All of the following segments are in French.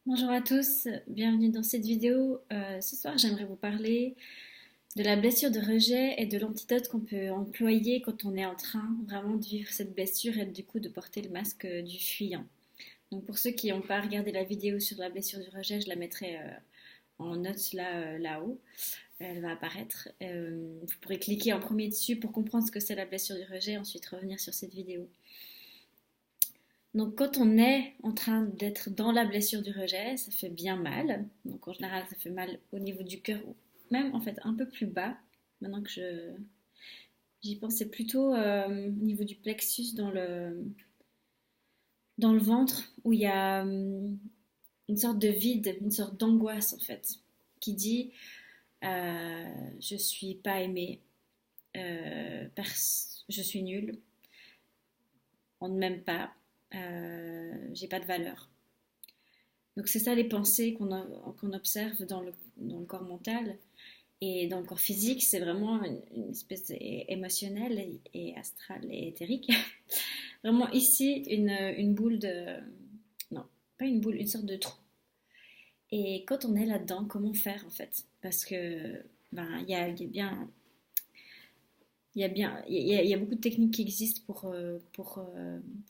Bonjour à tous, bienvenue dans cette vidéo. Ce soir, j'aimerais vous parler de la blessure de rejet et de l'antidote qu'on peut employer quand on est en train vraiment de vivre cette blessure et du coup de porter le masque du fuyant. Donc pour ceux qui n'ont pas regardé la vidéo sur la blessure du rejet, je la mettrai en notes là-haut. Elle va apparaître. Vous pourrez cliquer en premier dessus pour comprendre ce que c'est la blessure du rejet, ensuite revenir sur cette vidéo. Donc quand on est en train d'être dans la blessure du rejet, ça fait bien mal. Donc en général, ça fait mal au niveau du cœur, ou même en fait un peu plus bas. Maintenant que j'y pensais plutôt au niveau du plexus dans le ventre, où il y a une sorte de vide, une sorte d'angoisse en fait, qui dit je suis pas aimée, je suis nulle, on ne m'aime pas, j'ai pas de valeur. Donc c'est ça les pensées qu'on observe dans le corps mental et dans le corps physique, c'est vraiment une espèce émotionnelle et astrale et éthérique. Vraiment ici une boule de... Non, pas une boule, une sorte de trou. Et quand on est là-dedans, comment faire en fait? Parce que ben, il y a beaucoup de techniques qui existent enfin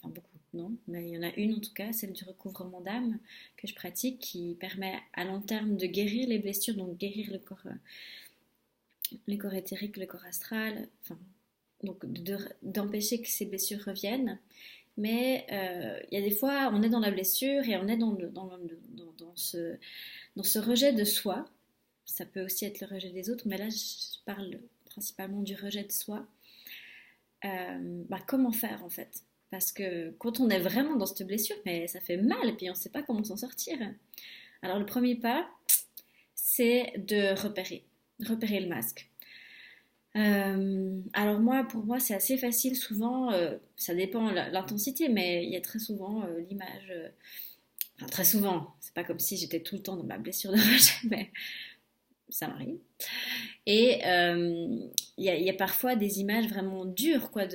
beaucoup, non, mais il y en a une en tout cas, celle du recouvrement d'âme que je pratique, qui permet à long terme de guérir les blessures, donc guérir le corps éthérique, le corps astral, enfin, donc d'empêcher que ces blessures reviennent. Mais il y a des fois, on est dans la blessure et on est dans ce rejet de soi. Ça peut aussi être le rejet des autres, mais là, je parle principalement du rejet de soi. Comment faire en fait? Parce que quand on est vraiment dans cette blessure, mais ça fait mal et puis on ne sait pas comment s'en sortir. Alors le premier pas, c'est de repérer le masque. Alors moi, pour moi, c'est assez facile. Souvent, ça dépend de l'intensité, mais il y a très souvent l'image. Enfin, très souvent. C'est pas comme si j'étais tout le temps dans ma blessure de rejet, mais ça m'arrive. Et il y a parfois des images vraiment dures, quoi,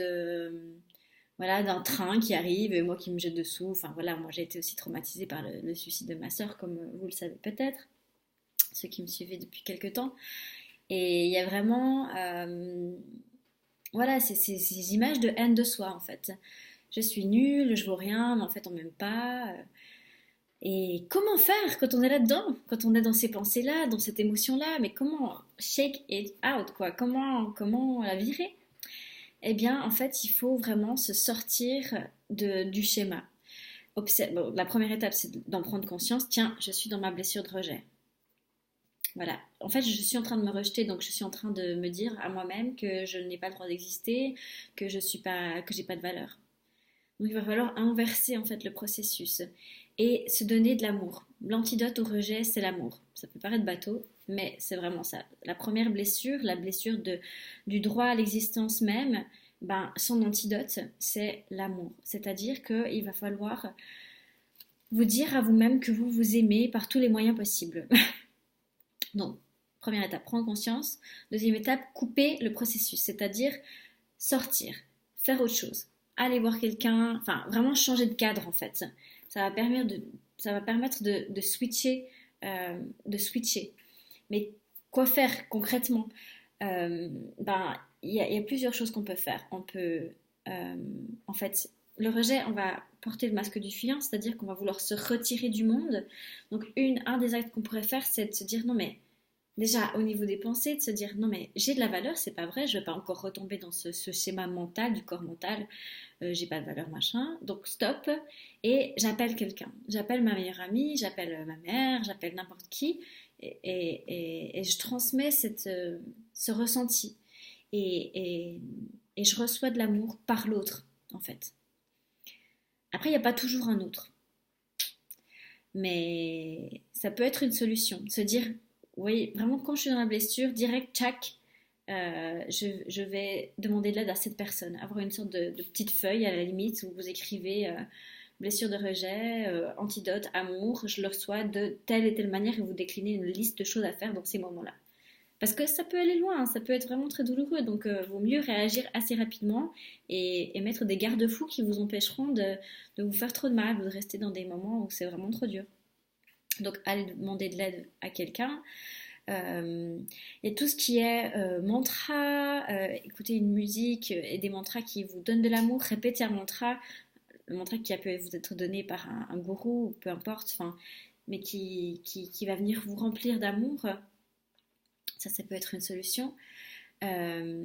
voilà, d'un train qui arrive et moi qui me jette dessous. Enfin voilà, moi j'ai été aussi traumatisée par le suicide de ma sœur, comme vous le savez peut-être, ceux qui me suivaient depuis quelques temps. Et il y a vraiment, voilà, ces images de haine de soi en fait. Je suis nulle, je vaux rien, mais en fait on m'aime pas. Et comment faire quand on est là-dedans, quand on est dans ces pensées-là, dans cette émotion-là, mais comment shake it out, quoi? Comment la virer? Eh bien, en fait, il faut vraiment se sortir du schéma. Bon, la première étape, c'est d'en prendre conscience. Tiens, je suis dans ma blessure de rejet. Voilà. En fait, je suis en train de me rejeter, donc je suis en train de me dire à moi-même que je n'ai pas le droit d'exister, que je suis pas, que j'ai pas de valeur. Donc, il va falloir inverser en fait le processus et se donner de l'amour. L'antidote au rejet, c'est l'amour. Ça peut paraître bateau, mais c'est vraiment ça. La première blessure, la blessure du droit à l'existence même, ben, son antidote, c'est l'amour. C'est-à-dire qu'il va falloir vous dire à vous-même que vous vous aimez par tous les moyens possibles. Donc, première étape, prendre conscience. Deuxième étape, couper le processus, c'est-à-dire sortir, faire autre chose, aller voir quelqu'un, enfin vraiment changer de cadre en fait. Ça va permettre de switcher, de switcher. Mais quoi faire concrètement? Il y a plusieurs choses qu'on peut faire. On peut, en fait, le rejet, on va porter le masque du fuyant, c'est-à-dire qu'on va vouloir se retirer du monde. Donc, un des actes qu'on pourrait faire, c'est de se dire non, mais déjà au niveau des pensées, de se dire non, mais j'ai de la valeur, c'est pas vrai, je vais pas encore retomber dans ce schéma mental, du corps mental, j'ai pas de valeur, machin. Donc, stop, et j'appelle quelqu'un. J'appelle ma meilleure amie, j'appelle ma mère, j'appelle n'importe qui, et je transmets ce ressenti. Et, et, et je reçois de l'amour par l'autre, en fait. Après, il n'y a pas toujours un autre. Mais ça peut être une solution. Se dire, vous voyez, vraiment quand je suis dans la blessure, direct, tchac, je vais demander de l'aide à cette personne. Avoir une sorte de petite feuille à la limite où vous écrivez blessure de rejet, antidote, amour, je le reçois de telle et telle manière et vous déclinez une liste de choses à faire dans ces moments-là. Parce que ça peut aller loin, hein, ça peut être vraiment très douloureux, donc vaut mieux réagir assez rapidement et mettre des garde-fous qui vous empêcheront de vous faire trop de mal ou de rester dans des moments où c'est vraiment trop dur. Donc, aller demander de l'aide à quelqu'un. Et tout ce qui est mantra, écouter une musique et des mantras qui vous donnent de l'amour, répéter un mantra, le mantra qui a pu vous être donné par un gourou, peu importe, enfin, mais qui va venir vous remplir d'amour, ça peut être une solution. Euh,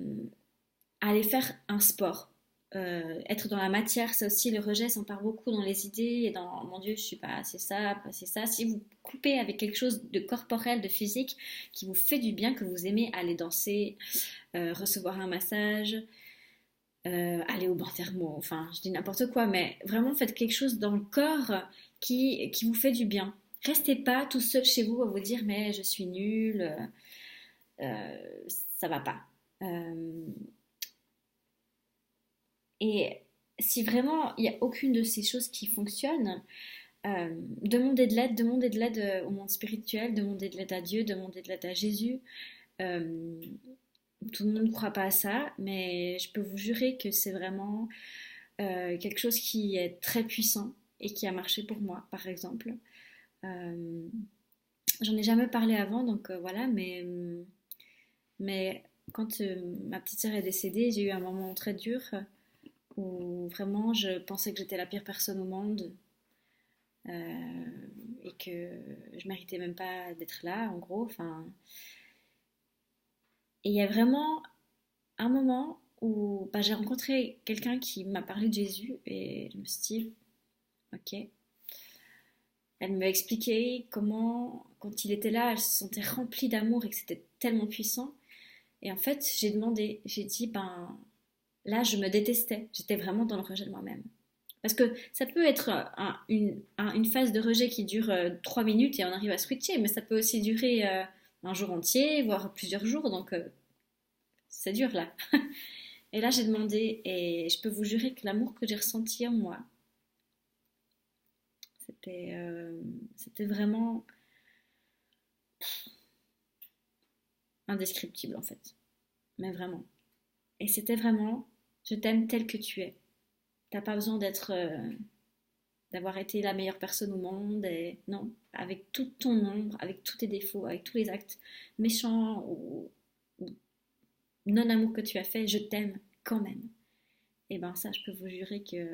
Aller faire un sport. Être dans la matière, c'est aussi le rejet s'empare beaucoup dans les idées et dans mon Dieu, je suis pas assez ça, pas assez ça. Si vous coupez avec quelque chose de corporel, de physique, qui vous fait du bien, que vous aimez, aller danser, recevoir un massage, aller au bain thermo, enfin, je dis n'importe quoi, mais vraiment faites quelque chose dans le corps qui vous fait du bien. Restez pas tout seul chez vous à vous dire mais je suis nulle, ça va pas. Euh, Et si vraiment il n'y a aucune de ces choses qui fonctionne, demandez de l'aide au monde spirituel, demandez de l'aide à Dieu, demandez de l'aide à Jésus. Euh, Tout le monde ne croit pas à ça, mais je peux vous jurer que c'est vraiment quelque chose qui est très puissant et qui a marché pour moi, par exemple. Euh, J'en ai jamais parlé avant, donc voilà, mais quand ma petite sœur est décédée, j'ai eu un moment très dur où vraiment je pensais que j'étais la pire personne au monde euh, et que je méritais même pas d'être là, en gros. Enfin, et il y a vraiment un moment où bah, j'ai rencontré quelqu'un qui m'a parlé de Jésus et je me suis dit, ok. Elle m'a expliqué comment, quand il était là, elle se sentait remplie d'amour et que c'était tellement puissant. Et en fait, j'ai demandé, j'ai dit, ben là, je me détestais. J'étais vraiment dans le rejet de moi-même. Parce que ça peut être une phase de rejet qui dure 3 minutes et on arrive à switcher, mais ça peut aussi durer un jour entier, voire plusieurs jours, donc c'est dur là. Et là j'ai demandé, et je peux vous jurer que l'amour que j'ai ressenti en moi, c'était vraiment indescriptible en fait, mais vraiment. Et c'était vraiment, je t'aime tel que tu es. T'as pas besoin d'avoir été la meilleure personne au monde. Et non, avec tout ton ombre, avec tous tes défauts, avec tous les actes méchants ou non-amour que tu as fait, je t'aime quand même. Et ben ça, je peux vous jurer que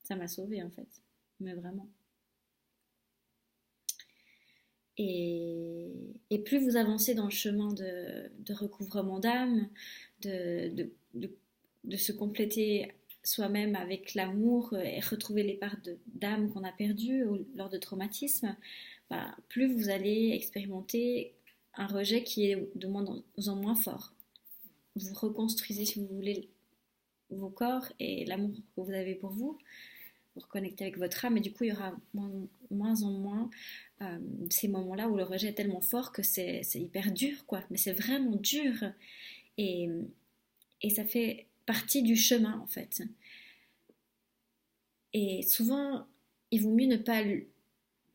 ça m'a sauvée en fait. Mais vraiment. Et plus vous avancez dans le chemin de recouvrement d'âme, de, de, de, de se compléter soi-même avec l'amour et retrouver les parts d'âme qu'on a perdues lors de traumatismes, bah, plus vous allez expérimenter un rejet qui est de moins en moins fort. Vous reconstruisez, si vous voulez, vos corps et l'amour que vous avez pour vous, vous reconnectez avec votre âme, et du coup, il y aura moins en moins ces moments-là où le rejet est tellement fort que c'est hyper dur, quoi. Mais c'est vraiment dur. Et, et ça fait partie du chemin, en fait. Et souvent, il vaut mieux ne pas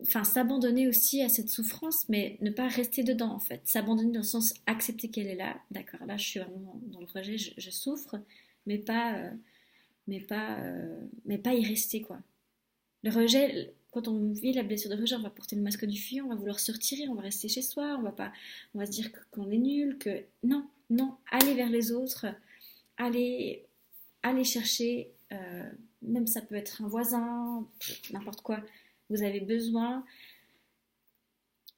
enfin, s'abandonner aussi à cette souffrance, mais ne pas rester dedans, en fait. S'abandonner dans le sens accepter qu'elle est là. D'accord, là, je suis vraiment dans le rejet, je souffre, mais pas, mais pas y rester, quoi. Le rejet, quand on vit la blessure de rejet, on va porter le masque du fuyant, on va vouloir se retirer, on va rester chez soi, on va se dire qu'on est nul, que non, non, allez vers les autres, allez, allez chercher, même ça peut être un voisin, n'importe quoi. Vous avez besoin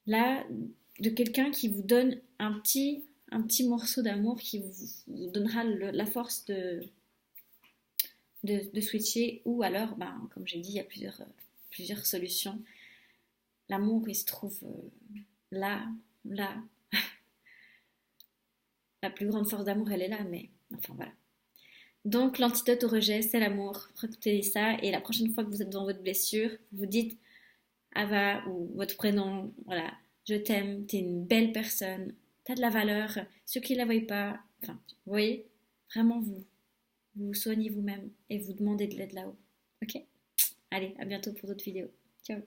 là de quelqu'un qui vous donne un petit morceau d'amour qui vous donnera la force de switcher, ou alors, ben, comme j'ai dit, il y a plusieurs solutions. L'amour, il se trouve là, là. La plus grande force d'amour, elle est là, mais enfin voilà. Donc, l'antidote au rejet, c'est l'amour. Retenez ça, et la prochaine fois que vous êtes dans votre blessure, vous dites Ava ou votre prénom, voilà, je t'aime, t'es une belle personne, t'as de la valeur. Ceux qui ne la voient pas, enfin, vous voyez, vraiment vous soignez vous-même et vous demandez de l'aide là-haut. Ok? Allez, à bientôt pour d'autres vidéos. Ciao!